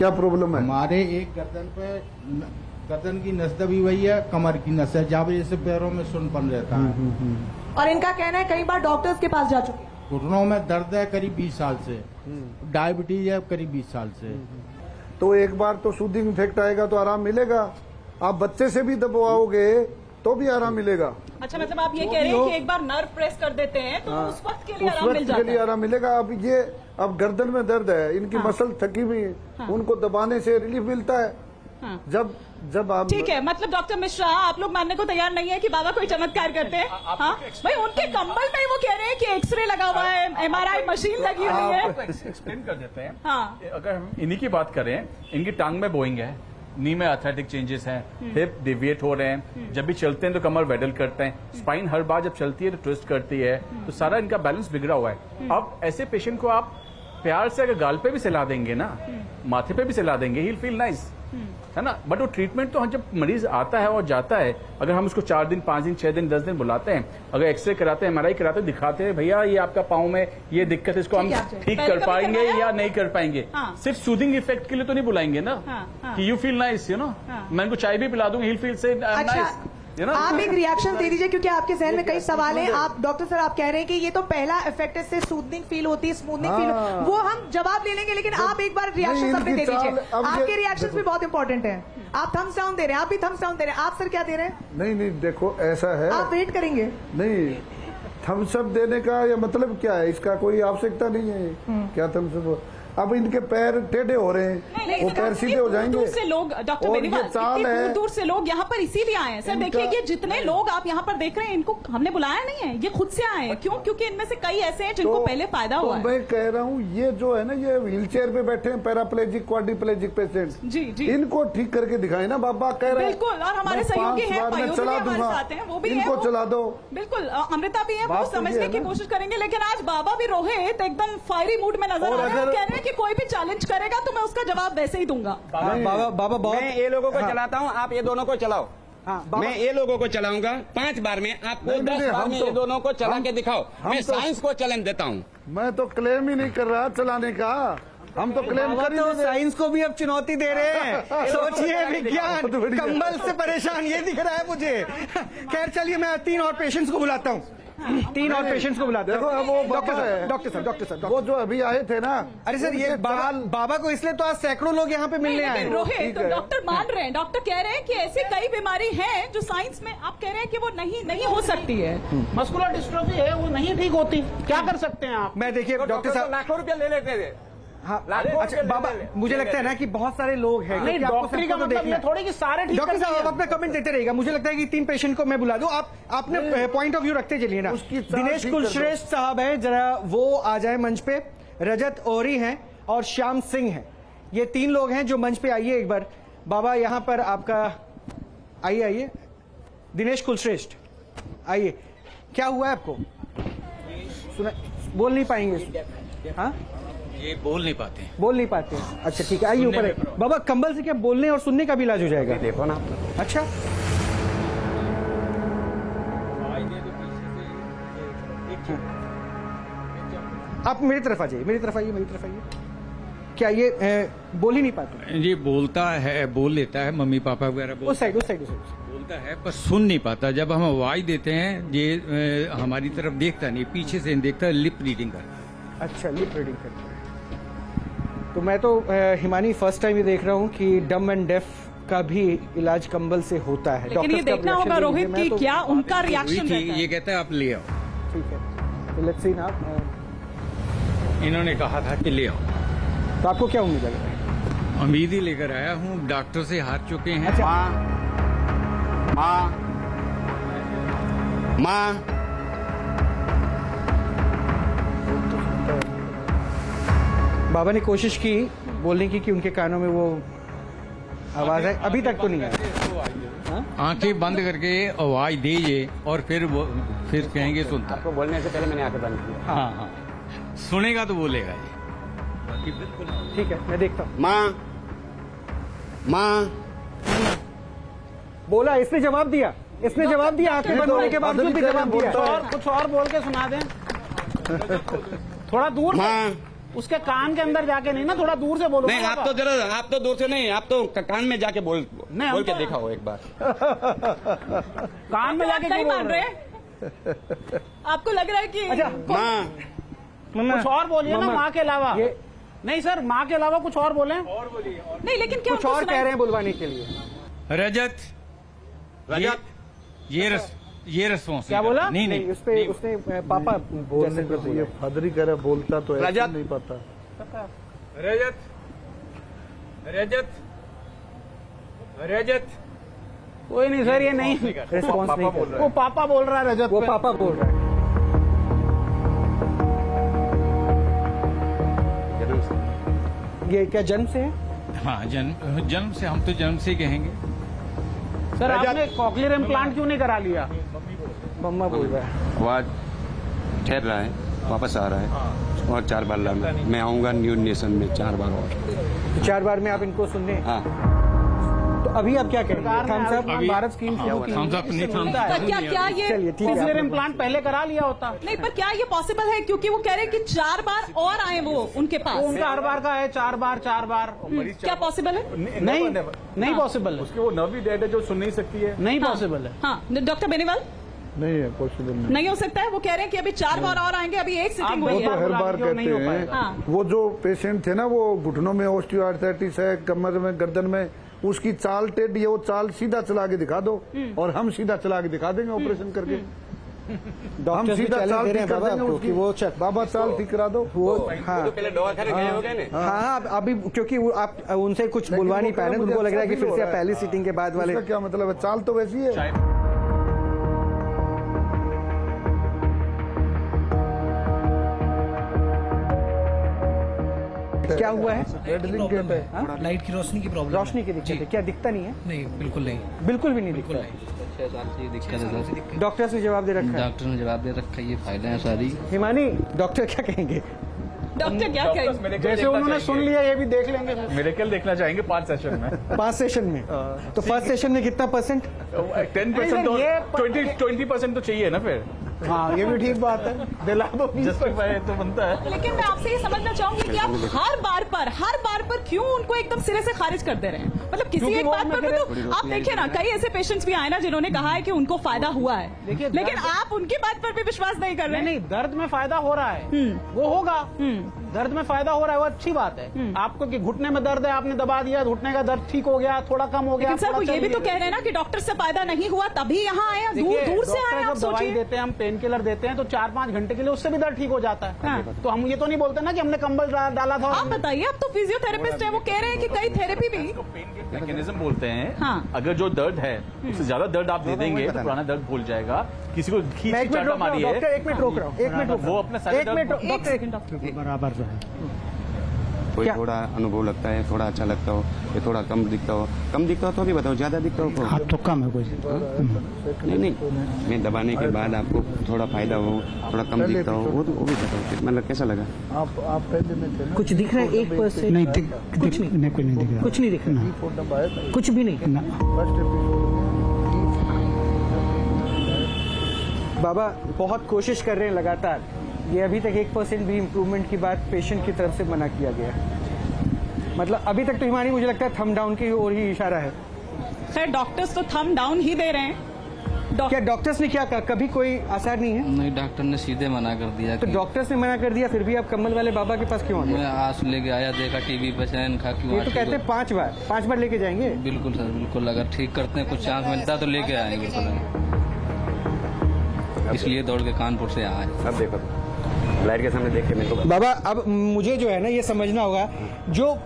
क्या प्रॉब्लम है? हमारे एक गर्दन की नस दबी हुई है, कमर की नस है, जहाँ वजह से पैरों में सुनपन रहता है। और इनका कहना है कई बार डॉक्टर्स के पास जा चुके हैं। घुटनों में दर्द है करीब 20 साल से, डायबिटीज है करीब 20 साल से। तो एक बार तो सूदिंग इफेक्ट आएगा तो आराम मिलेगा। आप बच्चे से भी दबाओगे तो भी आराम मिलेगा। अच्छा, मतलब आप ये कह रहे हैं कि एक बार नर्व प्रेस कर देते हैं तो उस वक्त के लिए उस आराम मिल वक्त जाता के लिए है। आराम मिलेगा। अब गर्दन में दर्द है, इनकी मसल थकी हुई है, उनको दबाने से रिलीफ मिलता है। जब आप ठीक है, मतलब डॉक्टर मिश्रा आप लोग मानने को तैयार नहीं है कि बाबा कोई चमत्कार करते हैं? हाँ भाई, उनके कंबल में वो कह रहे हैं कि एक्सरे लगा हुआ है, MRI मशीन लगी हुई है। एक्सप्लेन कर देते हैं। हाँ, अगर हम इन्हीं की बात करें, इनकी टांग में बोइंग है, नी में आर्थराइटिक चेंजेस हैं, हिप डिविएट हो रहे हैं, जब भी चलते हैं तो कमर वेडल करते हैं, स्पाइन हर बार जब चलती है तो ट्विस्ट करती है, तो सारा इनका बैलेंस बिगड़ा हुआ है। अब ऐसे पेशेंट को आप प्यार से अगर गाल पे भी सिला देंगे ना, माथे पे भी सिला देंगे, ही विल फील नाइस, है ना। बट वो ट्रीटमेंट तो हम जब मरीज आता है और जाता है, अगर हम उसको 4 दिन 5 दिन 6 दिन 10 दिन बुलाते हैं, अगर एक्सरे कराते हैं, MRI कराते हैं, दिखाते हैं भैया ये आपका पाँव में ये दिक्कत है, इसको हम ठीक कर पाएंगे या नहीं कर पाएंगे। सिर्फ सूदिंग इफेक्ट के लिए तो नहीं बुलाएंगे ना कि you feel nice, you know, मैं उनको चाय भी पिला दूंगा, ही फील से नाइस। आप एक रिएक्शन दे दीजिए क्योंकि आपके जहन में कई सवाल हैं। आप डॉक्टर सर आप कह रहे हैं कि ये तो पहला इफेक्ट है, सूदनिंग फील होती है, स्मूथनिंग फील, वो हम जवाब ले लेंगे, लेकिन आप एक बार रिएक्शन सबने दे दीजिए। आपके रिएक्शंस भी बहुत इंपॉर्टेंट हैं। आप थम्स डाउन दे रहे हैं, आप भी थम्स डाउन दे रहे हैं। आप सर क्या दे रहे हैं? नहीं देखो ऐसा है, आप वेट करेंगे? नहीं, थम्स अप देने का या मतलब क्या है, इसका कोई आवश्यकता नहीं है। क्या थम्स अप? अब इनके पैर टेढ़े हो रहे हैं, वो पैर सीधे हो जाएंगे। दूर से लोग, डॉक्टर बेनीवाल, है दूर से लोग यहाँ पर इसीलिए आए हैं। सर देखिए, ये जितने लोग आप यहाँ पर देख रहे हैं, इनको हमने बुलाया नहीं है, ये खुद से आए हैं। क्यों? क्योंकि इनमें से कई ऐसे हैं जिनको पहले फायदा हुआ है। मैं कह रहा हूँ ये जो है ना, ये व्हील चेयर पे बैठे हैं पैराप्लेजिक क्वाड्रिप्लेजिक पेशेंट, जी जी, इनको ठीक करके दिखाए ना। बाबा कह रहे हैं बिल्कुल, और हमारे सहयोगी हैं, चला दूंगा, इनको चला दो। बिल्कुल, अमृता भी है, वो समझने की कोशिश करेंगे। लेकिन आज बाबा भी रोहित एकदम फायरी मूड में नजर आ रहे हैं, कह रहे हैं कि कोई भी चैलेंज करेगा तो मैं उसका जवाब वैसे ही दूंगा। बाबा बहुत, मैं ये लोगों को चलाता हूँ, आप ये दोनों को चलाओ। मैं ये लोगों को चलाऊंगा 5 बार में, आपको 10 बार में ये दोनों को चला के दिखाओ। मैं साइंस को चैलेंज देता हूँ। मैं तो क्लेम ही नहीं कर रहा चलाने का, हम तो क्लेम कर तो साइंस को भी अब चुनौती दे रहे हैं। सोचिए, विज्ञान कंबल से परेशान ये दिख रहा है मुझे। खैर चलिए, मैं 3 और पेशेंट्स को बुलाता हूँ। 3 और पेशेंट्स को बुलाते हैं। देखो वो डॉक्टर सर वो जो अभी आए थे ना, अरे सर ये बाबा को इसलिए तो आज सैकड़ों लोग यहाँ पे मिलने आए हैं। रोहित, तो डॉक्टर मान रहे हैं, डॉक्टर कह रहे हैं कि ऐसी कई बीमारी है जो साइंस में आप कह रहे हैं कि वो नहीं हो सकती है। मस्कुलर डिस्ट्रोफी है, वो नहीं ठीक होती, क्या कर सकते हैं आप? मैं देखिए डॉक्टर साहब लाखों रुपया ले लेते थे। हाँ, अच्छा बाबा, मुझे लगता है ना कि बहुत सारे लोग हैं। नहीं, डॉक्टरी का मतलब ये थोड़ी कि सारे ठीक डॉक्टर साहब आप अपना कमेंट देते रहेगा। मुझे लगता है कि 3 पेशेंट को मैं बुला दूं, आपने पॉइंट ऑफ व्यू रखते चलिए ना। दिनेश कुलश्रेष्ठ साहब हैं, जरा वो आ जाए मंच पे। रजत ओरी हैं और श्याम सिंह हैं, ये 3 लोग हैं जो मंच पे आइए एक बार। बाबा यहाँ पर आपका, आइए। दिनेश कुलश्रेष्ठ आइए, क्या हुआ है आपको? सुना, बोल नहीं पाएंगे? हाँ, ये बोल नहीं पाते। अच्छा ठीक है, आइए ऊपर। बाबा कंबल से क्या बोलने और सुनने का भी इलाज हो जाएगा? देखो ना। अच्छा, आप मेरी तरफ आ जाइए, मेरी तरफ आइए। क्या ये बोल ही नहीं पाते? ये बोलता है, बोल लेता है, मम्मी पापा वगैरह उस साइड बोलता है, पर सुन नहीं पाता। जब हम आवाज देते हैं ये हमारी तरफ देखता नहीं, पीछे से देखता है, लिप रीडिंग करता है। अच्छा, लिप रीडिंग करता है। तो मैं तो हिमानी फर्स्ट टाइम ये देख रहा हूँ कि डम एंड डेफ का भी इलाज कंबल से होता है। लेकिन ये देखना होगा रोहित कि क्या उनका रिएक्शन रहता है। ये कहता है आप ले आओ। ठीक है, तो लेट्स सी ना। इन्होंने कहा था कि ले आओ, तो आपको क्या उम्मीद है? उम्मीद ही लेकर आया हूँ, डॉक्टर से हार चुके हैं। अच्छा, माँ बाबा ने कोशिश की बोलने की कि उनके कानों में वो आवाज है, अभी तक तो नहीं है। आंखें बंद करके आवाज दीजिए और फिर कहेंगे सुनता। आपको बोलने से पहले मैंने आंखें बंद की। हाँ, सुनेगा तो बोलेगा जी। बिल्कुल ठीक है, मैं देखता हूँ। माँ बोला, इसने जवाब दिया, आंखें बंद होने के बावजूद भी जवाब दिया। कुछ और बोल के सुना दें। थोड़ा दूर। उसके कान के अंदर जाके नहीं ना, थोड़ा दूर से बोलो। नहीं, आप तो जरा, आप तो दूर से नहीं, आप तो कान में जाके बोल हम के तो- दिखाओ एक बार। कान में आप जाके नहीं क्यों मान बोल रहे रहे? आपको लग रहा है कि माँ, कुछ और बोलिए ना माँ के अलावा। नहीं सर, माँ के अलावा कुछ और बोले। नहीं, लेकिन क्या कुछ उनको और सुनाई- कह रहे हैं बुलवाने के लिए। रजत, ये रिस्पॉन्स क्या बोला? नहीं उस पे उसने पापा बोलने का तो ये फादरी करे, बोलता तो ऐसे रजत। नहीं पता। रजत कोई नहीं सर, ये नहीं रिस्पॉन्स नहीं कर रहा वो पापा बोल रहा है रजत वो पे। पापा बोल रहा है। ये क्या जन्म से है? हाँ, जन्म से, हम तो जन्म से ही कहेंगे। सर आपने कॉकलियर इम्प्लांट क्यों नहीं करा लिया? मम्मा बोल रहा है। वो आज ठहर रहा है, वापस आ रहा है और 4 बार लाना। मैं आऊंगा न्यू नेशन में 4 बार और। तो 4 बार में आप इनको सुनने। हाँ, तो अभी आप क्या करेंगे? सरकार ने thumbs up? Ayushman Bharat scheme शुरू की। थम्स अप नहीं, थम्स होता है। पर क्या ये चलिए ठीक है। कॉकलियर आप- इम्प्लांट पहले करा लिया होता। नहीं, पर क्या ये पॉसिबल है? क्योंकि वो कह रहे हैं कि 4 बार और आए वो उनके वो पास। उनका हर बार का है 4 बार 4 बार। क्या पॉसिबल है? नहीं पॉसिबल है, उसके वो नर्व ही डेड है जो सुन नहीं सकती है। नहीं पॉसिबल है। हाँ, डॉक्टर बेनीवाल, नहीं है, पॉसिबल नहीं। नहीं हो सकता है। वो कह रहे हैं कि अभी 4 बार और आएंगे, अभी एक सिटिंग आप हुई वो है। तो हर बार जो कहते नहीं हो हैं। पाएगा। हाँ। वो जो पेशेंट थे ना, वो घुटनों में ऑस्टियोआर्थराइटिस है, कमर में, गर्दन में, उसकी चाल टेढ़ी है, वो चाल सीधा चला के दिखा दो और हम सीधा चला के दिखा देंगे ऑपरेशन करके। हम डॉक्टर सीधा चाल दे रहे ठीक हैं कर बाबा देंगे आपको उसकी। कि वो बाबा चाल ठीक करा दो। वो हाँ पहले दवा खाने गए हो गए ना। हाँ अभी क्योंकि वो आप उनसे कुछ बुलवा नहीं पाए ना, मुझे उनको लग रहा है कि अच्छा फिर फील से हो रहा है। पहली सीटिंग के बाद वाले। उसका क्या मतलब है? चाल तो वैसी है। क्या हुआ है? रेडलिंग गेट है। लाइट की रोशनी की प्रॉब्लम रोशनी की दिक्कत है। क्या दिखता नहीं है? नहीं, बिल्कुल नहीं, बिल्कुल भी नहीं दिखता है। ये दिक्कत है सर। डॉक्टर्स ने जवाब दे रखा है। डॉक्टर ने जवाब दे रखा है, ये फाइलें हैं सारी। हिमानी, डॉक्टर क्या कहेंगे? डॉक्टर क्या कहेंगे? जैसे उन्होंने सुन लिया, ये भी देख लेंगे। मेडिकल देखना चाहेंगे 5 सेशन में। 5 सेशन में। तो फर्स्ट सेशन में कितना %? 10% तो, 20% तो चाहिए ना फिर। हाँ, ये भी ठीक बात है, दिला दो। जस्टिफाई तो बनता है। लेकिन मैं आपसे ये समझना चाहूंगी कि आप हर बार पर क्यों उनको एकदम सिरे से खारिज कर दे रहे हैं? मतलब किसी क्योंकि एक वो बात पर मेरे- भी तो आप देखिए ना, कई ऐसे पेशेंट्स भी आए ना जिन्होंने कहा है कि उनको फायदा हुआ है, देखिए, लेकिन दर्द- आप उनकी बात पर भी विश्वास नहीं कर रहे नहीं हैं। नहीं, दर्द में फायदा हो रहा है, वो होगा। दर्द में फायदा हो रहा है, वो अच्छी बात है। आपको कि घुटने में दर्द है, आपने दबा दिया, घुटने का दर्द ठीक हो गया, थोड़ा कम हो गया। लेकिन सर, वो ये भी तो कह रहे हैं ना कि डॉक्टर से फायदा नहीं हुआ तभी यहाँ आए, दूर से आए। आप जब दवाई सोचिए। देते हैं, हम पेन किलर देते हैं, तो 4-5 घंटे के लिए उससे भी दर्द ठीक हो जाता है। हाँ। तो हम ये तो नहीं बोलते ना कि हमने कंबल डाला था। आप बताइए, आप तो फिजियोथेरेपिस्ट है, वो कह रहे हैं कि कई थेरेपी भी। मैकेनिज्म बोलते हैं। हाँ। अगर जो दर्द है उससे ज्यादा दर्द आप दे देंगे तो पुराना दर्द भूल जाएगा। किसी को खींच मैं एक के मिनट चाटा रोक रहा हूँ मारी है, डॉक्टर, 1 मिनट रोक रहा हूँ, 1 मिनट रोक रहा वो हूँ। अपने सारे 1 मिनट दर्द- डॉक्टर, बराबर जो है, कोई क्या? थोड़ा अनुभव लगता है, थोड़ा अच्छा लगता हो, ये थोड़ा कम दिखता हो तो भी बताओ, ज्यादा दिखता हो तो। हाथ तो कम है कोई। नहीं, मैं दबाने के बाद आपको थोड़ा फायदा हो, थोड़ा कम दिखता हो, वो भी बताओ। मतलब कैसा लगा? आप पहले में थे ना? कुछ दिख रहा है 1%? नहीं, कुछ नहीं, कोई नहीं दिख रहा। कुछ नहीं दिख रहा, फोन नंबर आया था कुछ भी नहीं। First episode. बाबा बहुत कोशिश कर रहे हैं लगातार। ये अभी तक 1% भी इम्प्रूवमेंट की बात पेशेंट की तरफ से मना किया गया है। मतलब अभी तक तो हिमानी मुझे लगता है थम डाउन की ओर ही इशारा है। खैर, डॉक्टर्स तो थम डाउन ही दे रहे हैं। क्या डॉक्टर्स ने क्या कहा? कभी कोई असर नहीं है? नहीं, डॉक्टर ने सीधे मना कर दिया तो कि डॉक्टर्स ने मना कर दिया, फिर भी आप कम्बल वाले बाबा के पास क्यों आ गए? मैं आज लेके आया, देखा टीवी पे चैन खा क्यों ये तो कहते हैं 5 बार लेके जाएंगे। बिल्कुल सर, बिल्कुल। अगर ठीक करते हैं, कुछ चांस मिलता है तो लेके आएंगे बिल्कुल। इसलिए दौड़ के कानपुर से आए। अब देखो, लाइट के सामने देख के मेरे को बाबा अब मुझे जो है ना ये समझना होगा, जो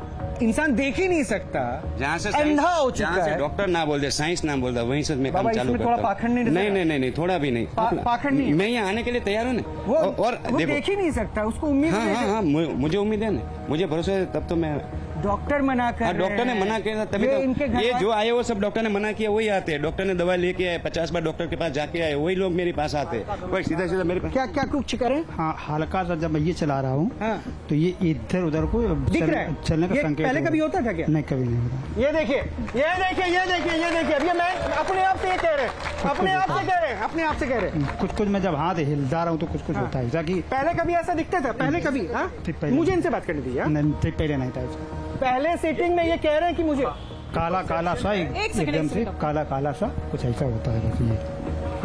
इंसान देख ही नहीं सकता, जहाँ से अंधा हो चुका जहाँ से है। डॉक्टर ना बोलते, साइंस ना बोलता, वहीं से मैं काम बाबा, चालू इसमें करता थोड़ा हूँ। पाखंड नहीं नहीं नजर नहीं नहीं, थोड़ा भी नहीं। पाखंड नहीं है। मैं यहाँ आने के लिए तैयार हूँ ना। वो और वो देखो, देख ही नहीं सकता, उसको उम्मीद हाँ नहीं हाँ है। हाँ, मुझे उम्मीद है ना, मुझे भरोसा है, तब तो मैं। डॉक्टर मना कर हाँ, रहे डॉक्टर ने हैं। मना किया था, तभी ये इनके तो घर ये वाले- जो आए वो सब डॉक्टर ने मना किया वही आते हैं। डॉक्टर ने दवा लेके आए, 50 बार डॉक्टर के पास जाके आए, वही लोग मेरे पास आते हैं। कोई सीधा सीधा मेरे पास। क्या क्या कुछ करें? हाँ, हल्का सा जब मैं ये चला रहा हूँ, हाँ। तो ये इधर उधर को दिख रहा है? चलने का ये संकेत पहले हो। कभी होता था क्या? नहीं, कभी नहीं होता। ये देखिए, ये देखिए, ये देखिए, ये देखिए। अब ये मैं अपने आप से ये कह रहे हैं। अपने आप से कह रहे हैं, अपने आप से कह रहे हैं। कुछ कुछ मैं जब हाथ हिला रहा हूँ तो कुछ कुछ होता है ताकि पहले कभी ऐसा दिखता था? पहले कभी? हाँ, ठीक, पहले। मुझे इनसे बात करनी थी। हाँ? ठीक पहले नहीं था इसका। पहले सेटिंग में ये कह रहे हैं कि मुझे काला काला सा एकदम से काला काला सा कुछ ऐसा होता है बस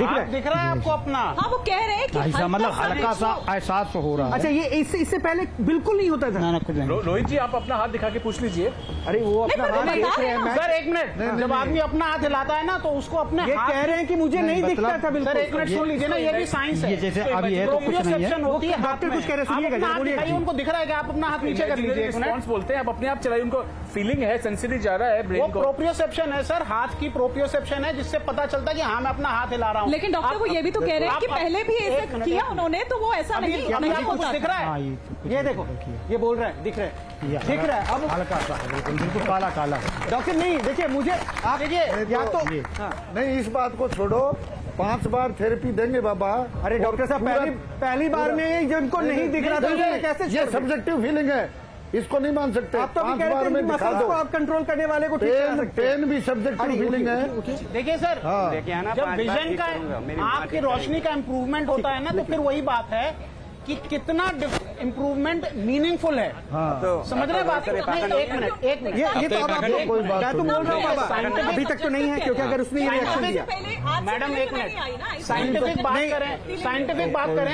ये दिख रहा है आपको अपना? हाँ, वो कह रहे हैं कि ऐसा मतलब हल्का सा देखो। एहसास हो रहा है। अच्छा, ये इससे पहले बिल्कुल नहीं होता था? ना कुछ नहीं। रोहित जी आप अपना हाथ दिखा के पूछ लीजिए। अरे वो अपना नहीं, हाथ बता देख रहे रहे हैं। हैं मैं- सर एक मिनट, जब आदमी अपना हाथ हिलाता है ना तो उसको अपने ये हाथ कह रहे हैं कि मुझे नहीं दिखता था बिल्कुल। सर एक मिनट सुन लीजिए ना, ये भी साइंस है। ये जैसे अभी है तो कुछ नहीं है। प्रोप्रियोसेप्शन होती है हाथ डॉक्टर में। कुछ कह रहे हैं, आप सुनिएगा, अपना हाथ बोलिए। दिखाइए, उनको दिख रहा है कि आप अपना हाथ नीचे कर लीजिए एक मिनट। रिस्पॉन्स बोलते हैं, आप अपने आप चलाइए, उनको फीलिंग है, सेंसिटिव जा रहा है वो ब्रेन को। प्रोप्रियोसेप्शन है सर, हाथ की प्रोप्रियोसेप्शन है जिससे पता चलता है कि हाँ मैं अपना हाथ हिला रहा हूँ। लेकिन डॉक्टर वो ये भी तो कह रहे हैं कि पहले भी ऐसा एक मिनट, किया एक मिनट। उन्होंने, तो वो ऐसा नहीं अभी नहीं आपको कुछ होता दिख था। रहा है? हाँ, ये देखो, ये बोल रहा है, दिख रहा है, दिख रहा है। अब हल्का सा बिल्कुल काला काला। डॉक्टर नहीं, देखिए मुझे आप देखिए या तो हाँ। नहीं, इस बात को छोड़ो, 5 बार थेरेपी देंगे बाबा। अरे डॉक्टर साहब, पहली बार में जिनको नहीं दिख रहा था उसमें कैसे ये सब्जेक्टिव फीलिंग है, इसको नहीं मान सकते। आप तो 5 कह बार रहे में थे दिखा मसल्स दो। को आप कंट्रोल करने वाले को ठीक करा सकते हैं। पेन भी सब्जेक्टिव फीलिंग है। देखिए सर, हाँ। जब विजन का आँख की रोशनी का इम्प्रूवमेंट होता है ना तो फिर वही बात है कि कितना इम्प्रूवमेंट मीनिंगफुल है। समझ रहे बात? नहीं, एक मिनट एक मिनट। ये तो अब आप कोई बात मैं तो बोल रहा हूँ बाबा, Scientific अभी तक तो नहीं है क्योंकि अगर उसने ये रिएक्शन दिया। मैडम एक मिनट, साइंटिफिक बात करें, साइंटिफिक बात करें,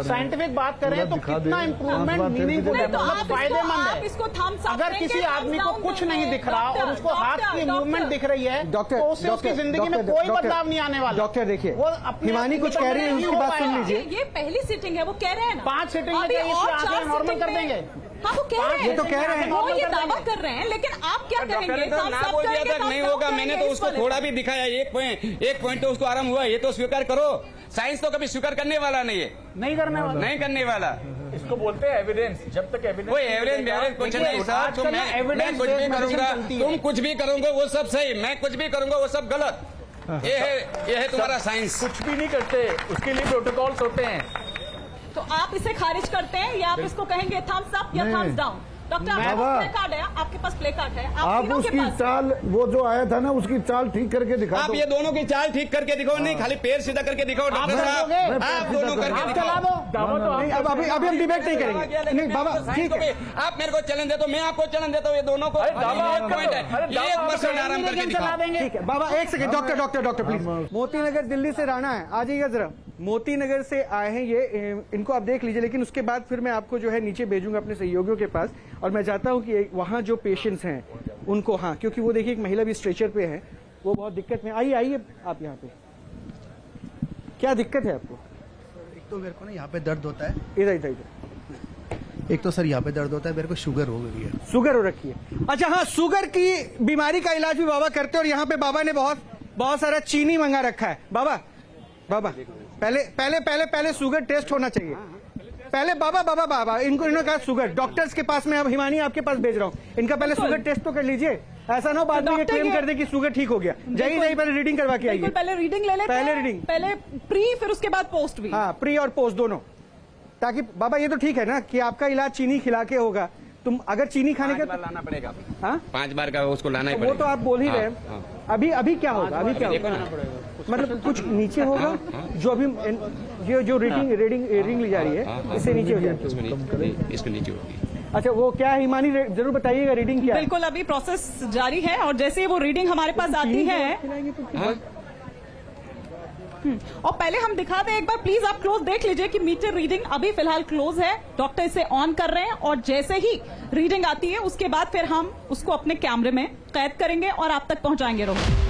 साइंटिफिक बात करें तो कितना इम्प्रूवमेंट मीनिंगफुल है, मतलब फायदेमंद है। इसको thumbs up अगर देंगे, किसी आदमी को thumbs कुछ down नहीं देंगे। दिख रहा और उसको हाथ की मूवमेंट दिख रही है डॉक्टर, तो उससे उसकी जिंदगी में कोई बदलाव नहीं आने वाला। डॉक्टर देखिए, वो अपने हिमानी कुछ कह रही है, नहीं उसकी हो बात सुन पाएगा। लीजिए। ये पहली सीटिंग है, वो कह रहे हैं ना। 5 सीटिंग में अभी चाहिए, और इसकी 4 आंखें नॉर्मल सीटिंग कर में- देंगे। हाँ, वो कह रहे हैं, ये तो कह रहे हैं। वो ये कर दावा देंगे। कर रहे हैं, लेकिन आप क्या डॉक्टर कहेंगे? ने तो thumbs ना up बोल दिया करेंगे, तक नहीं thumbs होगा, down मैंने तो करेंगे, उसको इस थोड़ा वाले भी दिखाया, एक पॉइंट तो उसको आराम हुआ, ये तो स्वीकार करो। साइंस तो कभी स्वीकार करने वाला नहीं है, नहीं करने वाला। नहीं करने वाला। इसको बोलते हैं एविडेंस। जब तक एविडेंस कोई एवरेज कुछ नहीं सर, आजकल तुम ना मैं evidence कुछ भी based medicine करूंगा, चलती है। तुम कुछ भी करोगे वो सब सही, मैं कुछ भी करूंगा वो सब गलत। ये है तुम्हारा साइंस। कुछ भी नहीं करते, उसके लिए प्रोटोकॉल्स होते हैं। तो आप इसे खारिज करते हैं या आप इसको कहेंगे थम्स अप या नहीं। Thumbs down? डॉक्टर आपके बाबा, पास प्ले कार्ड है, आपके पास प्ले कार्ड है, आप तीनों के उसकी पास। चाल, वो जो आया था ना, उसकी चाल ठीक करके दिखा आप दो। ये दोनों की चाल ठीक करके दिखाओ, नहीं खाली पैर सीधा करके दिखाओ डॉक्टर साहब, करोगे? आप दोनों करके आप चला दिखाओ। दो। नहीं, अब अभी हम डिबेट नहीं करेंगे। नहीं बाबा, ठीक है। आप मेरे को चैलेंज दे तो मैं आपको चैलेंज देता हूँ, ये दोनों को दावा मत करो। पॉइंट है, अरे दावा मत 1% आराम करके चला दिखाओ। देंगे। ठीक है बाबा, एक second. Doctor please. Moti Nagar Delhi से राणा है, आ जाइएगा जरा। मोती नगर से आए हैं ये, इनको आप देख लीजिए, लेकिन उसके बाद फिर मैं आपको जो है नीचे भेजूंगा अपने सहयोगियों के पास। और मैं चाहता हूं कि वहां जो पेशेंट्स हैं उनको, हाँ, क्योंकि वो देखिए एक महिला भी स्ट्रेचर पे है, वो बहुत दिक्कत में। आइए आप यहाँ पे, क्या दिक्कत है आपको? एक तो मेरे को ना यहाँ पे दर्द होता है, इधर एक तो सर यहाँ पे दर्द होता है, मेरे को शुगर हो गई है। शुगर हो रखी है? अच्छा हाँ, शुगर की बीमारी का इलाज भी बाबा करते हैं। और यहाँ पे बाबा ने बहुत सारा चीनी मंगा रखा है। बाबा पहले शुगर टेस्ट होना चाहिए। पहले बाबा इन्होंने कहा शुगर, डॉक्टर्स के पास में, अब हिमानी आपके पास भेज रहा हूँ, इनका पहले शुगर टेस्ट तो कर लीजिए। ऐसा ना हो बाद में ये क्लेम कर दे कि शुगर ठीक हो गया। जाइए पहले रीडिंग करवा के आइए। पहले रीडिंग ले लेते हैं, पहले रीडिंग, पहले प्री, फिर उसके बाद पोस्ट भी। हाँ, प्री और पोस्ट दोनों, ताकि बाबा ये तो ठीक है ना कि आपका इलाज चीनी खिला के होगा। तुम अगर चीनी खाने 5 का बार लाना पड़ेगा, हाँ 5 बार का उसको लाना ही वो पड़ेगा। तो आप बोल ही रहे हैं। अभी क्या होगा? अभी क्या होगा? मतलब कुछ नीचे होगा जो अभी ये जो रीडिंग ली जा रही है, इससे नीचे हो जाएगी, इसके नीचे होगी। अच्छा, वो क्या है हिमानी, जरूर बताइएगा रीडिंग क्या है। बिल्कुल, अभी प्रोसेस जारी है और जैसे ही वो रीडिंग हमारे पास आती है, और पहले हम दिखा दें एक बार, प्लीज आप क्लोज देख लीजिए कि मीटर रीडिंग अभी फिलहाल क्लोज है। डॉक्टर इसे ऑन कर रहे हैं और जैसे ही रीडिंग आती है उसके बाद फिर हम उसको अपने कैमरे में कैद करेंगे और आप तक पहुंचाएंगे। रोहित,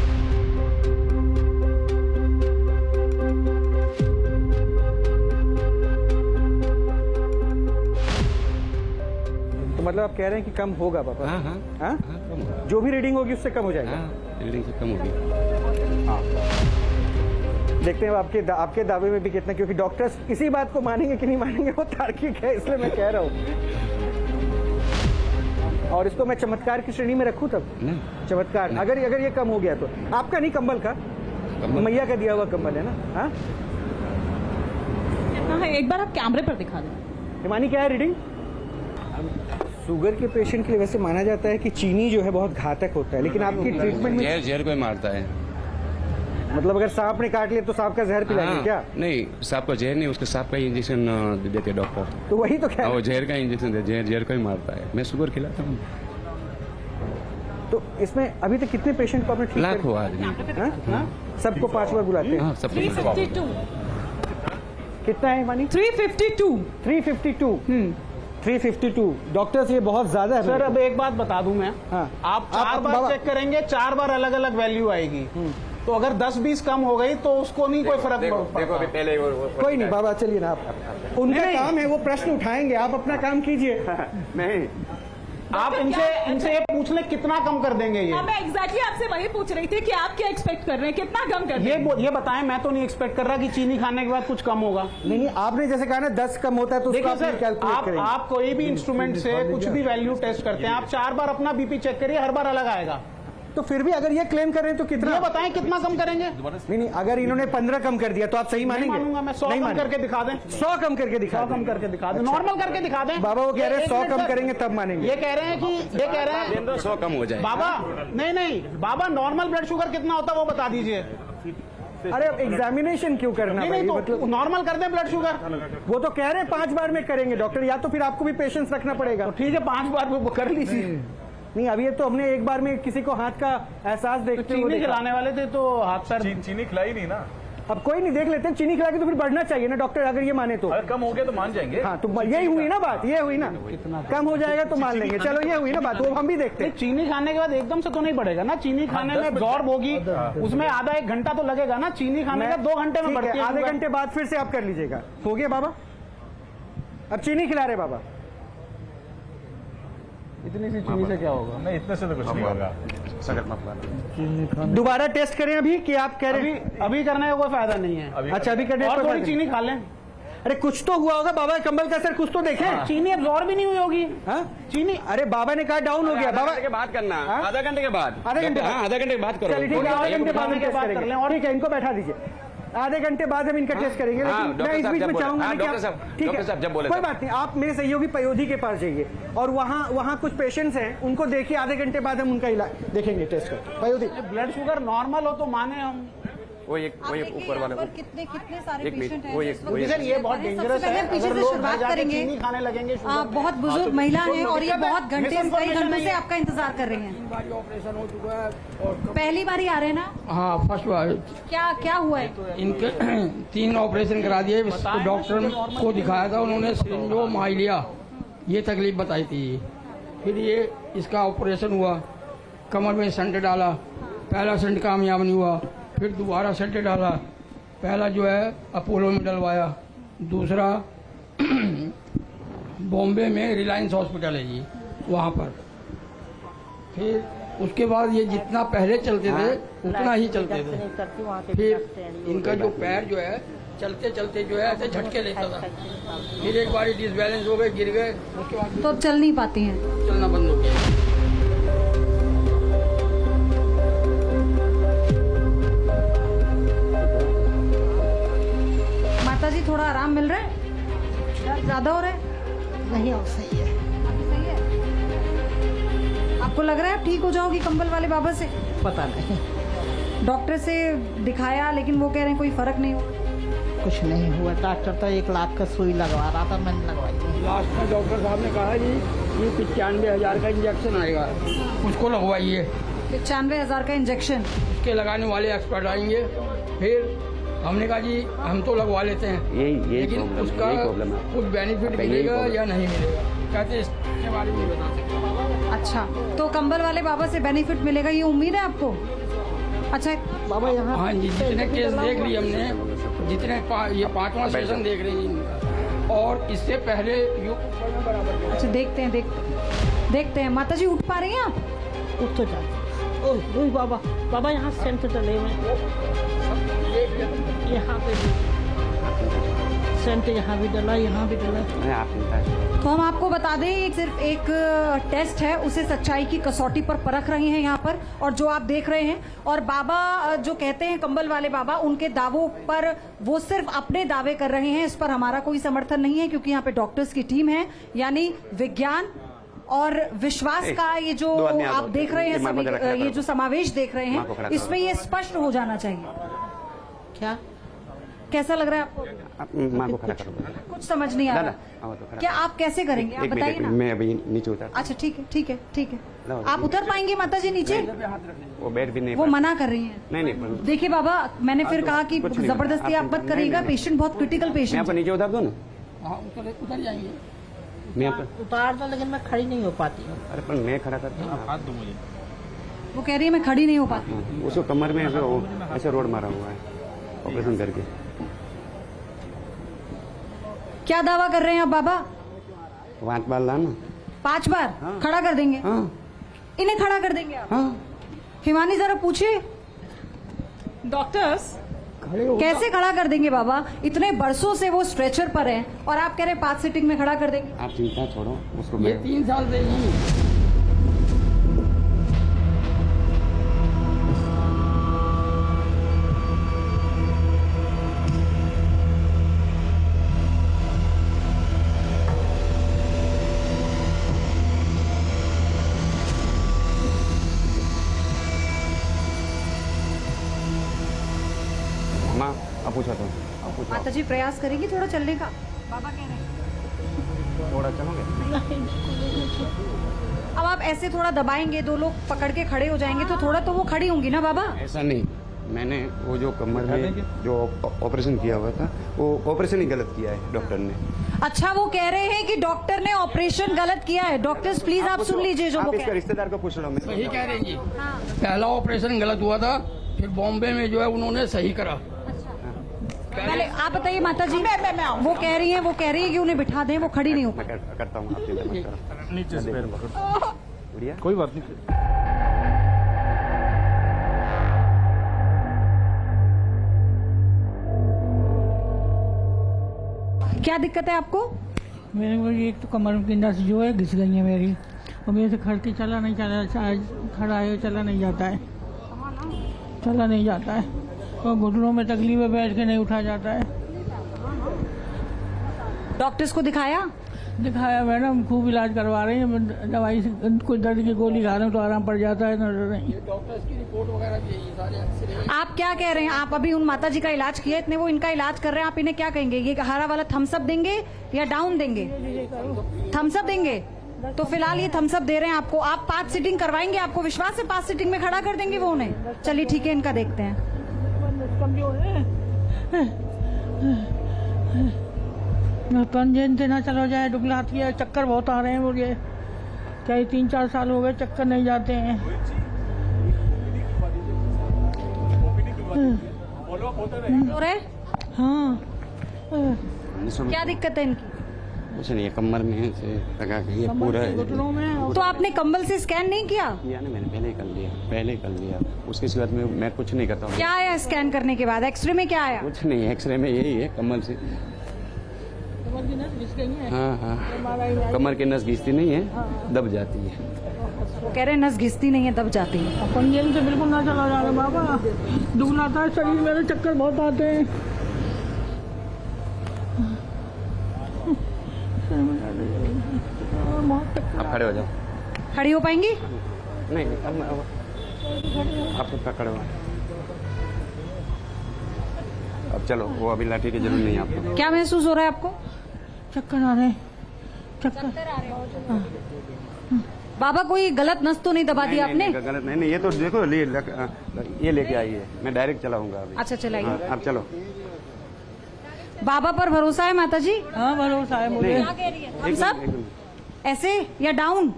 तो मतलब आप कह रहे हैं कि कम होगा पापा? हाँ हाँ हाँ? कम होगा। जो भी रीडिंग होगी उससे कम हो जाएगा। हाँ, रीडिंग से कम होगी। देखते हैं आपके दावे में भी कितना, क्योंकि डॉक्टर्स इसी बात को मानेंगे कि नहीं मानेंगे वो तार्किक है, इसलिए मैं कह रहा हूँ। और इसको मैं चमत्कार की श्रेणी में रखूं तब? नहीं, चमत्कार, अगर ये कम हो गया तो। आपका नहीं, कंबल का, मैया का दिया हुआ कंबल है ना? हाँ, कितना है एक बार आप कैमरे पर दिखा दें। हिमानी क्या है रीडिंग? शुगर के पेशेंट के लिए वैसे माना जाता है कि चीनी जो है बहुत घातक होता है, लेकिन आपकी ट्रीटमेंट में जहर कोई मारता है। मतलब अगर सांप ने काट लिया तो सांप का जहर पिलाएंगे क्या? नहीं, सांप का जहर नहीं, उसके सांप का इंजेक्शन देते डॉक्टर। तो वही तो क्या वो जहर का इंजेक्शन देते, जहर का ही मारता है। मैं शुगर खिलाता हूँ। तो इसमें अभी तक कितने पेशेंट को आपने ठीक लाखों आदमी। हाँ? सबको 5 बार बुलाते हैं? हाँ, सबको 352 कितना है मानी? 352 352 352 डॉक्टर्स, ये बहुत ज्यादा है सर अब एक बात बता दूं मैं, हाँ। आप 4 बार बाबा- चेक करेंगे, 4 बार अलग अलग वैल्यू आएगी। तो अगर 10-20 कम हो गई तो उसको नहीं कोई फर्क पड़ता। देखो अभी पहले कोई नहीं बाबा, चलिए ना आप, उनका काम है, वो प्रश्न उठाएंगे, आप अपना काम कीजिए। नहीं, आप इनसे ये पूछ लें कितना कम कर देंगे ये। हाँ, मैं एग्जैक्टली आपसे वही पूछ रही थी कि आप क्या एक्सपेक्ट कर रहे हैं, कितना कम कर रहे हैं? ये बताएं, मैं तो नहीं एक्सपेक्ट कर रहा कि चीनी खाने के बाद कुछ कम होगा। नहीं, आपने जैसे कहा ना 10 कम होता है तो उसको देखिए आप सर, कैलकुलेट करेंगे। आप कोई भी इंस्ट्रूमेंट से कुछ भी वैल्यू टेस्ट करते हैं, आप 4 बार अपना बीपी चेक करिए, हर बार अलग आएगा। तो फिर भी अगर ये क्लेम कर रहे हैं तो कितना? ये बताएं कितना कम करेंगे। नहीं, अगर इन्होंने 15 कम कर दिया तो आप सही नहीं मानेंगे? मानूंगा मैं, 100 कम करके दिखा दें। 100 कम करके दिखा 100 दें। कम करके दिखा दें, अच्छा। नॉर्मल करके दिखा दें। बाबा वो कह रहे हैं 100 एक कम मिनट सर, करेंगे तब मानेंगे। ये कह रहे हैं कि 100 कम हो जाए। बाबा नहीं बाबा, नॉर्मल ब्लड शुगर कितना होता है वो बता दीजिए। अरे अब एग्जामिनेशन क्यों करना नहीं भाई? तो मतलब नॉर्मल कर दें ब्लड शुगर। वो तो कह रहे हैं 5 बार में करेंगे डॉक्टर, या तो फिर आपको भी पेशेंस रखना पड़ेगा। तो ठीक है, 5 बार वो कर लीजिए। नहीं, अभी ये तो हमने एक बार में किसी को हाथ का एहसास देखते हुए चीनी देखा। खिलाने वाले थे तो हाथ सर चीनी खिलाई नहीं ना। अब कोई नहीं, देख लेते हैं, चीनी खिला के तो फिर बढ़ना चाहिए ना डॉक्टर, अगर ये माने तो। अगर कम हो गया तो मान जाएंगे। हाँ, तो यही हुई ना बात, ये हुई ना, कम हो जाएगा तो मान लेंगे। चलो ये हुई ना बात, वो हम भी देखते हैं। चीनी खाने के बाद एकदम से तो नहीं बढ़ेगा ना, चीनी खाने में एब्जॉर्ब होगी, उसमें आधा 1 घंटा तो लगेगा ना। चीनी खाने का 2 घंटे में ठीक बढ़ती है, है। आधे घंटे बाद फिर से आप कर लीजिएगा। हो गया बाबा, अब चीनी खिला रहे बाबा। इतनी सी चीनी से क्या होगा? नहीं, इतने से तो कुछ नहीं होगा। दोबारा टेस्ट करें अभी कि आप कह रहे हैं? अभी करने का कोई फायदा नहीं है। अच्छा, अभी करने और का थोड़ी चीनी खा लें। अरे कुछ तो हुआ होगा बाबा, कंबल का सर कुछ तो देखें। चीनी एब्जॉर्ब भी नहीं हुई होगी। हाँ? चीनी, अरे बाबा ने कहा डाउन हो गया बाबा। आधे घंटे के बाद करना, आधा घंटे के बाद। आधे घंटे बाद? हाँ, आधा घंटे के बाद करो। चलिए ठीक है, आधे घंटे बाद हम टेस्ट कर करेंगे। लें। और ठीक है, इनको बैठा दीजिए, आधे घंटे बाद हम इनका टेस्ट करेंगे। हाँ, लेकिन डॉक्टर मैं इस साहब बीच जब में बोले। चाहूंगा हाँ, कि डॉक्टर आप- साहब, ठीक डॉक्टर साहब जब बोले कोई तब। बात नहीं, आप मेरे सहयोगी पयोधी के पास जाइए और वहाँ कुछ पेशेंट्स हैं, उनको देखिए, आधे घंटे बाद हम उनका इलाज देखेंगे, टेस्ट करके। पयोधी, ब्लड शुगर नॉर्मल हो तो माने हम। वो एक ऊपर वाले को। कितने सारे एक मिनट, पेशेंट हैं वो जो एक- इस वो वक्त एक- सर ये बहुत डेंजरस है। पीछे अगर से लोग शुरुआत जाके करेंगे। चीनी खाने लगेंगे, बहुत बुजुर्ग महिला हैं और ये बहुत घंटे कई घंटों से आपका इंतजार कर रही हैं। ऑपरेशन हो चुका है और पहली बार ही आ रहे हैं ना? हाँ, फर्स्ट बार क्या हुआ है? इनके 3 ऑपरेशन करा दिए। डॉक्टर को दिखाया था, उन्होंने सिरिंजो माइलिया ये तकलीफ बताई थी। फिर ये इसका ऑपरेशन हुआ, कमर में सेंट डाला, पहला सेंट कामयाब नहीं हुआ, फिर दोबारा सेंट डाला। पहला जो है अपोलो में डलवाया, दूसरा बॉम्बे में रिलायंस हॉस्पिटल है जी, वहाँ पर। फिर उसके बाद ये जितना पहले चलते थे उतना ही चलते थे। फिर इनका जो पैर जो है चलते चलते जो है ऐसे झटके लेता था। फिर एक बार डिसबैलेंस हो गए, गिर गए, उसके बाद तो चल नहीं पाती हैं। चलना बंद हो गया। माता जी थोड़ा आराम मिल रहा है? दर्द ज्यादा हो रहा है? नहीं, और सही है। अभी सही है? आपको लग रहा है आप ठीक हो जाओगी कंबल वाले बाबा से? पता नहीं, डॉक्टर से दिखाया लेकिन वो कह रहे हैं कोई फर्क नहीं हो। कुछ नहीं हुआ। डॉक्टर तो 1 लाख का सुई लगवा रहा था, मैंने लगवाई नहीं। लास्ट में डॉक्टर साहब ने कहा जी ये 95,000 का इंजेक्शन आएगा, उसको लगवाइए। 95,000 का इंजेक्शन? उसके लगाने वाले एक्सपर्ट आएंगे। फिर हमने कहा जी हम तो लगवा लेते हैं, लेकिन उसका कुछ बेनिफिट मिलेगा या नहीं मिलेगा, कहते इसके बारे में बता सकते। अच्छा, तो कंबल वाले बाबा से बेनिफिट मिलेगा ये उम्मीद है आपको? अच्छा बाबा यहाँ हाँ जी, जितने केस देख लिए हमने, जितने ये 5वां सेशन देख रहे हैं, और इससे पहले अच्छा, देखते हैं। माता जी उठ पा रही हैं आप? उठ तो जाते। ओह बाबा, बाबा यहाँ सेंट डले हुए हैं। यहाँ पे भी सेंट, यहाँ भी डला, यहाँ भी डला। तो हम आपको बता दें, एक सिर्फ एक टेस्ट है, उसे सच्चाई की कसौटी पर परख रहे हैं यहाँ पर, और जो आप देख रहे हैं। और बाबा जो कहते हैं कंबल वाले बाबा, उनके दावों पर वो सिर्फ अपने दावे कर रहे हैं, इस पर हमारा कोई समर्थन नहीं है, क्योंकि यहाँ पे डॉक्टर्स की टीम है, यानी विज्ञान और विश्वास का ये जो दो आदमी आप देख रहे हैं सभी, ये जो समावेश देख रहे मां को खड़ा हैं, करो। इसमें ये स्पष्ट हो जाना चाहिए। क्या कैसा लग रहा है आपको? आप माँ को खड़ा करो। कुछ समझ नहीं आ दादा, रहा। आओ तो खड़ा क्या करो। आप कैसे करेंगे, आप एक बताइए मिनट, ना। मैं अभी नीचे उतर। अच्छा ठीक है ठीक है ठीक है। लाओ, आप उतर पाएंगे माता जी नीचे? वो बैठ भी नहीं वो पाता। मना कर रही हैं। नहीं देखिए बाबा, मैंने फिर कहा कि कुछ नहीं, जबरदस्ती आप मत करिएगा, पेशेंट बहुत क्रिटिकल मैं पेशेंट आपको नीचे उतार दूं ना। हाँ उतर जाएंगे। मैं आपको उतार दो, लेकिन मैं खड़ी नहीं हो पाती हूँ। अरे पर मैं खड़ा करता हूँ। वो कह रही है मैं खड़ी नहीं हो पाती। हाँ, उसको कमर में ऐसे रोड मारा हुआ है ऑपरेशन करके। क्या दावा कर रहे हैं आप बाबा? 5 बार लाना। 5 बार खड़ा कर देंगे? हाँ इन्हें खड़ा कर देंगे आप? हाँ। हिमानी जरा पूछिए डॉक्टर्स कैसे खड़ा कर देंगे बाबा? इतने बरसों से वो स्ट्रेचर पर हैं और आप कह रहे हैं 5 सीटिंग में खड़ा कर देंगे? आप चिंता छोड़ो उसको। ये 3 साल से ही माँ आप पूछो तो। आप पूछो। माता जी प्रयास करेगी थोड़ा चलने का? बाबा कह रहे हैं थोड़ा चलोगे? अब आप ऐसे थोड़ा दबाएंगे, 2 लोग पकड़ के खड़े हो जाएंगे तो थोड़ा तो वो खड़ी होंगी ना बाबा? ऐसा नहीं, मैंने वो जो कमर में जो ऑपरेशन किया हुआ था वो ऑपरेशन ही गलत किया है डॉक्टर ने। अच्छा, वो कह रहे हैं कि डॉक्टर ने ऑपरेशन गलत किया है। डॉक्टर्स प्लीज आप सुन लीजिए जो आप वो इसका कह रहे रिश्तेदार को पूछ लो। मैं सही कह रही हैं। पहला ऑपरेशन गलत हुआ था, फिर बॉम्बे में जो है उन्होंने सही करा। पहले आप बताइए माता जी। वो कह रही है कि उन्हें बिठा दें, वो खड़ी नहीं हो मैं करता हूँ। आप चिंता मत करो। नीचे से बढ़िया, कोई बात नहीं। क्या दिक्कत है आपको? मेरे को एक तो कमर की नस जो है घिस गई है मेरी, और मेरे से खड़ती चला नहीं खड़ा है, चला नहीं जाता है, चला नहीं जाता है, और घुटनों में तकलीफ है, बैठ के नहीं उठा जाता है। डॉक्टर्स को दिखाया? दिखाया मैडम, खूब इलाज करवा रही है, दवाई से कुछ दर्द की गोली खा रहे हैं तो आराम पड़ जाता है, नहीं। डॉक्टर्स की रिपोर्ट वगैरह चाहिए सारे एक्सरे। आप क्या कह रहे हैं? आप अभी उन माता जी का इलाज किया, इतने वो इनका इलाज कर रहे हैं, आप इन्हें क्या कहेंगे? ये हरा वाला थम्स अप देंगे या डाउन देंगे? थम्स अप देंगे? तो फिलहाल ये थम्स अप दे रहे हैं आपको। आप 5 सीटिंग करवाएंगे? आपको विश्वास है 5 सीटिंग में खड़ा कर देंगे वो उन्हें? चलिए ठीक है, इनका देखते हैं। पंजन से ना चलो जाए, डुबलाती है, चक्कर बहुत आ रहे हैं मुझे, क्या 3-4 साल हो गए चक्कर नहीं जाते हैं। हो रहे? हाँ, क्या दिक्कत है इनकी? कुछ नहीं है, कमर में से लगा के ये पूरा घुटनों में। तो आपने कंबल से स्कैन नहीं किया? किया ना, मैंने पहले ही कर लिया। उसके बाद में मैं कुछ नहीं करता हूँ। क्या आया स्कैन करने के बाद? एक्सरे में क्या आया? कुछ नहीं, एक्सरे में यही है कमर से। कमर की नस घिस गई है। हाँ हाँ, कमर की नस घिसती नहीं है, दब जाती है। वो कह रहे हैं नस घिसती नहीं है, दब जाती है। पंजन से बिल्कुल ना चला जा रहा बाबा, दुबलाता है शरीर, मेरे चक्कर बहुत आते हैं। आप खड़े हो जाओ। खड़ी हो पाएंगी? नहीं आप खुद खड़े हो। अब चलो, वो अभी लाठी की जरूरत नहीं है आपको। क्या महसूस हो रहा है आपको? चक्कर आ रहे हैं, चक्कर। बाबा कोई गलत नस तो नहीं दबा दी आपने? नहीं, गलत नहीं, ये तो देखो ये लेके आई है, मैं डायरेक्ट चलाऊंगा अभी। अच्छा चलाइए। हाँ, आप चलो। बाबा पर भरोसा है माता जी? हाँ भरोसा है मुझे। क्या कह रही है? हम सब ऐसे या डाउन?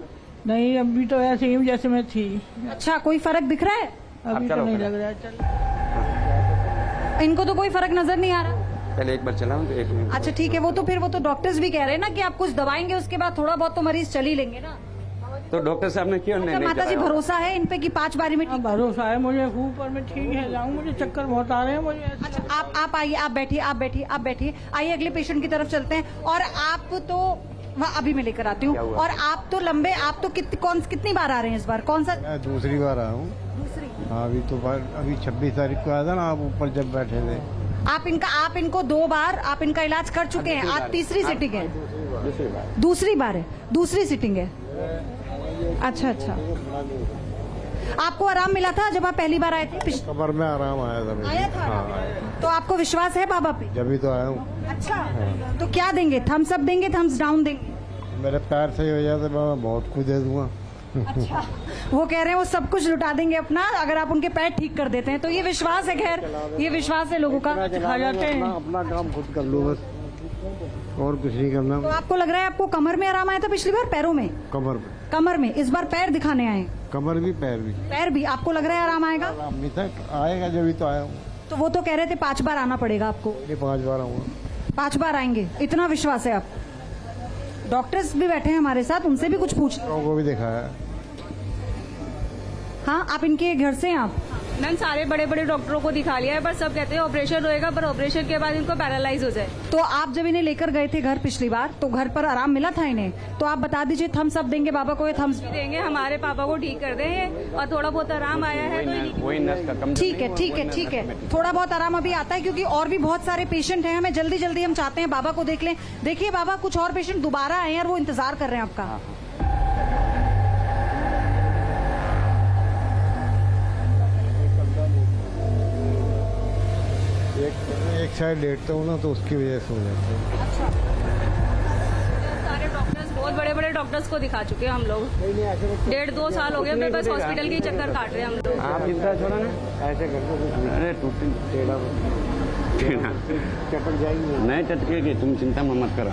नहीं, अभी तो ऐसे ही जैसे मैं थी। अच्छा, कोई फर्क दिख रहा है? अभी तो नहीं लग रहा है। चल, इनको तो कोई फर्क नजर नहीं आ रहा। पहले एक बार चलाऊं तो 1 मिनट। अच्छा ठीक है, वो तो डॉक्टर्स भी कह रहे हैं ना कि आप कुछ दबाएंगे, उसके बाद थोड़ा बहुत तो मरीज चल ही लेंगे ना। तो डॉक्टर साहब ने क्यों नहीं माता जी भरोसा है इन पे कि 5 बारी में ठीक? भरोसा है मुझे खूब, पर मैं ठीक है जाऊँ, मुझे चक्कर बहुत आ रहे हैं मुझे। अच्छा आप आइए, आप बैठिए, आइए अगले पेशेंट की तरफ चलते हैं। और आप तो वहाँ अभी मैं लेकर आती हूँ। और आप तो लंबे, आप तो कितनी बार आ रहे हैं इस बार? कौन सा? मैं दूसरी बार आया हूँ। हाँ, अभी 26 तारीख को आया था ना, आप ऊपर जब बैठे थे। आप इनको 2 बार आप इनका इलाज कर चुके हैं, आज तीसरी सीटिंग है। दूसरी बार है, दूसरी सिटिंग है। अच्छा अच्छा, आपको आराम मिला था जब आप पहली बार आए थे? कमर में आराम आया था आया था? तो आपको विश्वास है बाबा पे? जब भी तो आया हूँ। अच्छा, तो क्या देंगे? थम्स अप देंगे, थम्स डाउन देंगे? मेरे पैर सही हो जाए तो मैं बहुत कुछ दे दूंगा। अच्छा, वो कह रहे हैं वो सब कुछ लुटा देंगे अपना अगर आप उनके पैर ठीक कर देते हैं। तो ये विश्वास है, खैर ये विश्वास है लोगों का। खा जाते हैं। अपना काम खुद कर लो बस, और कुछ नहीं करना। तो आपको लग रहा है आपको कमर में आराम आया था पिछली बार? पैरों में? कमर में। कमर में, इस बार पैर दिखाने आए? कमर भी पैर भी। पैर भी आपको लग रहा है आराम आएगा? आराम नहीं था, आएगा जब भी तो आया हूँ। तो वो तो कह रहे थे 5 बार आना पड़ेगा आपको। ये 5 बार आऊंगा। 5 बार आएंगे, इतना विश्वास है आप? डॉक्टर्स भी बैठे हैं हमारे साथ, उनसे भी कुछ पूछ। लोगों को भी दिखाया। हाँ, आप इनके घर से हैं आप? मैम सारे बड़े बड़े डॉक्टरों को दिखा लिया है, पर सब कहते हैं ऑपरेशन होएगा, पर ऑपरेशन के बाद इनको पैरालाइज हो जाए। तो आप जब इन्हें लेकर गए थे घर पिछली बार, तो घर पर आराम मिला था इन्हें? तो आप बता दीजिए, थम्स अप देंगे बाबा को? थम्स देंगे, हमारे पापा को ठीक कर देंगे, और थोड़ा बहुत आराम आया है तो वही नस का कम। ठीक है, ठीक है, ठीक है। थोड़ा बहुत आराम अभी आता है, क्योंकि और भी बहुत सारे पेशेंट हैं। हमें जल्दी जल्दी हम चाहते हैं बाबा को देख लें। देखिए बाबा, कुछ और पेशेंट दोबारा आए हैं और वो इंतजार कर रहे हैं आपका। एक साइड लेटता हूँ ना तो उसकी वजह से हो जाता है। सारे डॉक्टर्स, बहुत बड़े बड़े डॉक्टर्स को दिखा चुके हैं हम लोग। 1.5-2 साल हो गए, फिर बस हॉस्पिटल के ही चक्कर काट रहे हैं हम लोग। आप जितना छोड़ा ना ऐसे करके, अरे टेढ़ा चटक जाएंगे। नहीं चटकेगी, तुम चिंता मत करो।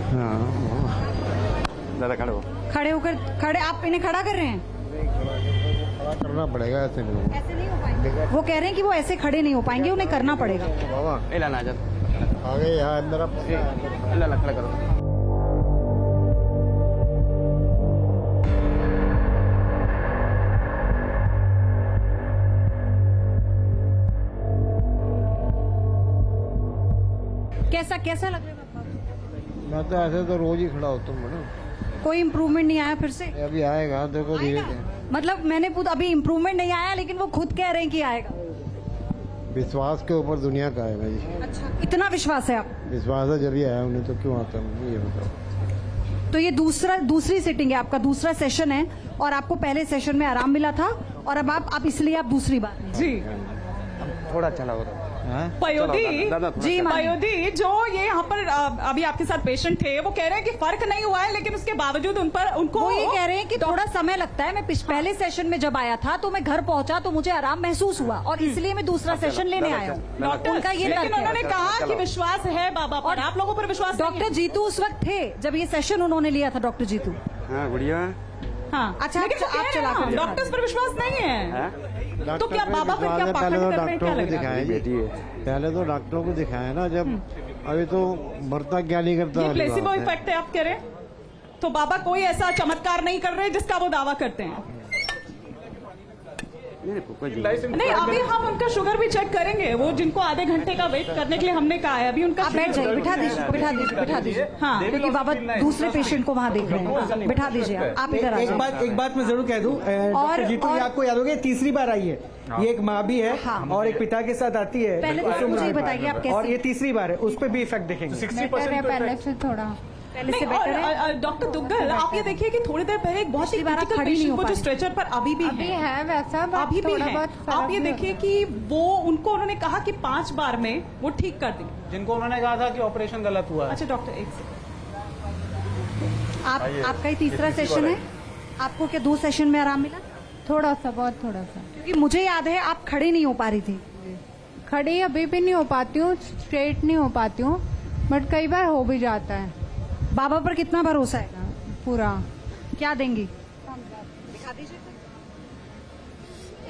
दादा खड़े हो। खड़े होकर, खड़े आप इन्हें खड़ा कर रहे हैं? खड़ा करना पड़ेगा, ऐसे नहीं होगा। ऐसे नहीं हो पाएंगे। वो कह रहे हैं कि वो ऐसे खड़े नहीं हो पाएंगे, उन्हें करना पड़ेगा। बाबा ए लाना आगे यहाँ अंदर आप खड़ा करो। कैसा कैसा लग रहा है बाबा? मैं तो ऐसे तो रोज ही खड़ा होता हूँ मैडम। कोई इम्प्रूवमेंट नहीं आया फिर से? अभी आएगा, देखो धीरे धीरे। मतलब मैंने पूछा, अभी इम्प्रूवमेंट नहीं आया, लेकिन वो खुद कह रहे हैं कि आएगा। विश्वास के ऊपर दुनिया का है भाई। अच्छा, इतना विश्वास है आप? विश्वास है, जब ही आया उन्हें तो क्यों आता हूँ, ये बताओ। तो ये दूसरी सिटिंग है, आपका दूसरा सेशन है, और आपको पहले सेशन में आराम मिला था, और अब आप इसलिए आप दूसरी बार। जी थोड़ा चलाओ। पयोधी जी, पयोधी, जो ये यहाँ पर अभी आपके साथ पेशेंट थे, वो कह रहे हैं कि फर्क नहीं हुआ है, लेकिन उसके बावजूद उनको वो ये कह रहे हैं कि थोड़ा समय लगता है। मैं पहले सेशन में जब आया था तो मैं घर पहुंचा तो मुझे आराम महसूस हुआ, और इसलिए मैं दूसरा सेशन लेने आया हूँ। डॉक्टर, उनका ये लेकिन तर्क है। उन्होंने कहा कि विश्वास है बाबा पर, आप लोगों पर विश्वास नहीं है। डॉक्टर जीतू उस वक्त थे जब ये सेशन उन्होंने लिया था, डॉक्टर जीतू। हाँ गुड़िया। हाँ, अच्छा, लेकिन वो आप कह रहे चला हैं कर डॉक्टर्स पर विश्वास नहीं है। तो क्या बाबा फिर क्या पाखंड कर रहे हैं, क्या लग रहा है? बेटी है, पहले तो डॉक्टरों को दिखाया ना, जब अभी तो मरता क्या नहीं करता। ये प्लेसिबो इफेक्ट है आप कह रहे हैं? तो बाबा कोई ऐसा चमत्कार नहीं कर रहे जिसका वो दावा करते हैं। नहीं, अभी हम उनका शुगर भी चेक करेंगे, वो जिनको आधे घंटे का वेट करने के लिए हमने कहा है, अभी उनका आप बैठ जाइए, बिठा दीजिए, बिठा दीजिए, बिठा दीजिए। हाँ, क्योंकि बाबा दूसरे पेशेंट को वहाँ देख रहे हैं। बिठा दीजिए, आप इधर आ जाइए। एक बात मैं जरूर कह दूं, डॉक्टर जीतू, ये आपको याद होगा, तीसरी बार आई है। ये एक माँ भी है और एक पिता के साथ आती है। पहले तो मुझे ये बताइए आप कैसे? और ये तीसरी बार है, उस पर भी इफेक्ट देखेंगे। 60% पहले से थोड़ा पहले से बेटर है। डॉक्टर दुग्गल, आप ये देखिए कि थोड़ी देर पहले एक बहुत ही क्रिटिकल पेशेंट को जो स्ट्रेचर पर अभी भी है वैसा, अभी भी थोड़ा है। बहुत आप ये देखिए कि वो उनको उन्होंने कहा कि 5 बार में वो ठीक कर देंगे, जिनको उन्होंने कहा था कि ऑपरेशन गलत हुआ है। अच्छा डॉक्टर, एक सेकंड, आपका ही तीसरा सेशन है, आपको क्या 2 सेशन में आराम मिला? थोड़ा सा, बहुत थोड़ा सा। क्योंकि मुझे याद है आप खड़ी नहीं हो पा रही थी। खड़ी अभी भी नहीं हो पाती हूँ, स्ट्रेट नहीं हो पाती हूँ, बट कई बार हो भी जाता है। बाबा पर कितना भरोसा है? पूरा। क्या देंगी? दिखा दीजिए।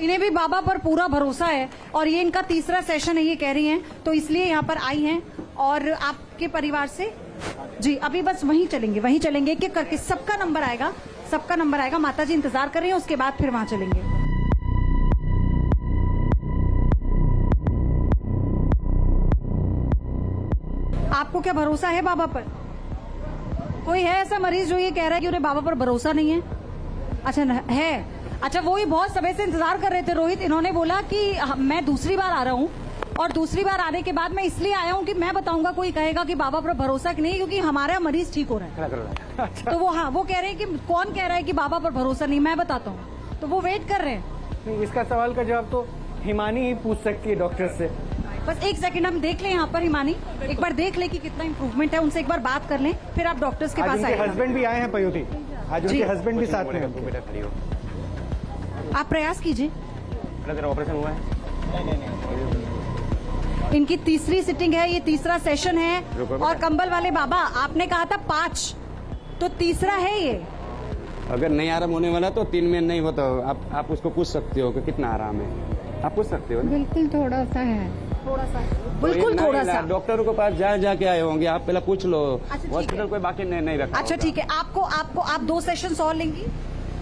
इन्हें भी बाबा पर पूरा भरोसा है, और ये इनका तीसरा सेशन है, ये कह रही हैं, तो इसलिए यहाँ पर आई हैं। और आपके परिवार से जी अभी बस वहीं चलेंगे, वहीं चलेंगे, एक एक करके सबका नंबर आएगा, सबका नंबर आएगा। माता जी इंतजार कर रही हैं, उसके बाद फिर वहां चलेंगे। आपको क्या भरोसा है बाबा पर? कोई है ऐसा मरीज जो ये कह रहा है कि उन्हें बाबा पर भरोसा नहीं है? अच्छा है। अच्छा, वो ही बहुत समय से इंतजार कर रहे थे रोहित, इन्होंने बोला कि मैं दूसरी बार आ रहा हूँ और दूसरी बार आने के बाद मैं इसलिए आया हूँ कि मैं बताऊंगा, कोई कहेगा कि बाबा पर भरोसा कि नहीं, क्योंकि हमारा मरीज ठीक हो रहा है। तो वो कह रहे हैं कि कौन कह रहा है कि बाबा पर भरोसा नहीं, मैं बताता हूँ, तो वो वेट कर रहे हैं। नहीं, इसका सवाल का जवाब तो हिमानी ही पूछ सकती है डॉक्टर से। बस एक सेकंड हम देख लें यहाँ पर, हिमानी एक बार देख ले कि कितना इम्प्रूवमेंट है, उनसे एक बार बात कर लें, फिर आप डॉक्टर्स के पास आए। हस्बैंड भी आए हैं पयोती, आज उनके हस्बैंड भी साथ में हैं। आप प्रयास कीजिए। ऑपरेशन हुआ है, इनकी तीसरी सिटिंग है, ये तीसरा सेशन है। और कंबल वाले बाबा, आपने कहा था 5, तो तीसरा है ये। अगर नहीं आराम होने वाला तो 3 में नहीं होता, आप उसको पूछ सकते हो कि कितना आराम है, आप पूछ सकते हो ना? बिल्कुल थोड़ा सा है, बिल्कुल थोड़ा सा। डॉक्टरों के पास जाके आए होंगे, आप पहले पूछ लो। हॉस्पिटल कोई बाकी नहीं रखा। अच्छा ठीक है, आपको आप 2 सेशन और लेंगी?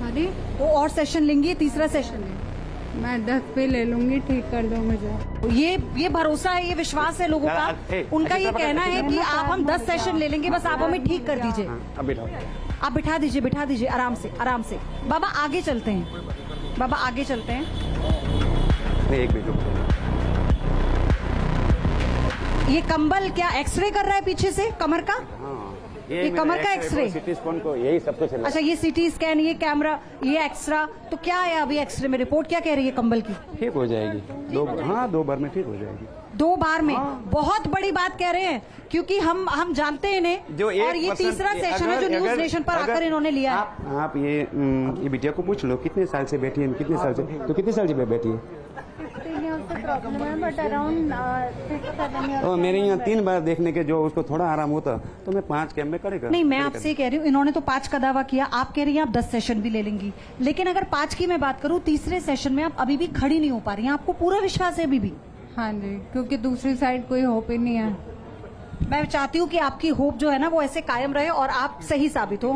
अरे 2 और सेशन लेंगी, तीसरा सेशन है। मैं 10 पे ले लूंगी, ठीक कर दो मुझे। ये भरोसा है, ये विश्वास है लोगों का। उनका ये कहना है कि हम 10 सेशन ले लेंगे, बस आप हमें ठीक कर दीजिए। आप बिठा दीजिए आराम से। बाबा आगे चलते हैं, एक मिनट। ये कंबल क्या एक्सरे कर रहा है पीछे से कमर का? ये कमर का एक्सरे, सिटी स्कैन को यही सब कुछ। अच्छा ये सिटी स्कैन, ये कैमरा, ये एक्सरा, तो क्या है अभी एक्सरे में रिपोर्ट क्या कह रही है कंबल की? ठीक हो जाएगी, 2 बार में ठीक हो जाएगी। 2 बार में? बहुत बड़ी बात कह रहे हैं, क्योंकि हम जानते हैं इन्हें, और ये तीसरा सेशन है जो न्यूज नेशन पर आकर इन्होंने लिया है। आप ये बिटिया को पूछ लो कितने साल से बैठी है, कितने साल से बैठी है? प्रॉब्लम है, बट अराउंड 6-7 ईयर। मेरे यहाँ 3 बार देखने के जो उसको थोड़ा आराम होता तो मैं 5 कैम्प में करेगा। नहीं, मैं आपसे कह रही हूँ, इन्होंने तो 5 का दावा किया, आप कह रही हैं आप 10 सेशन भी ले लेंगी, लेकिन अगर 5 की मैं बात करूँ, तीसरे सेशन में आप अभी भी खड़ी नहीं हो पा रही हैं, आपको पूरा विश्वास है अभी भी? हाँ जी, क्योंकि दूसरी साइड कोई होप ही नहीं है। मैं चाहती हूँ कि आपकी होप जो है ना वो ऐसे कायम रहे और आप सही साबित हो।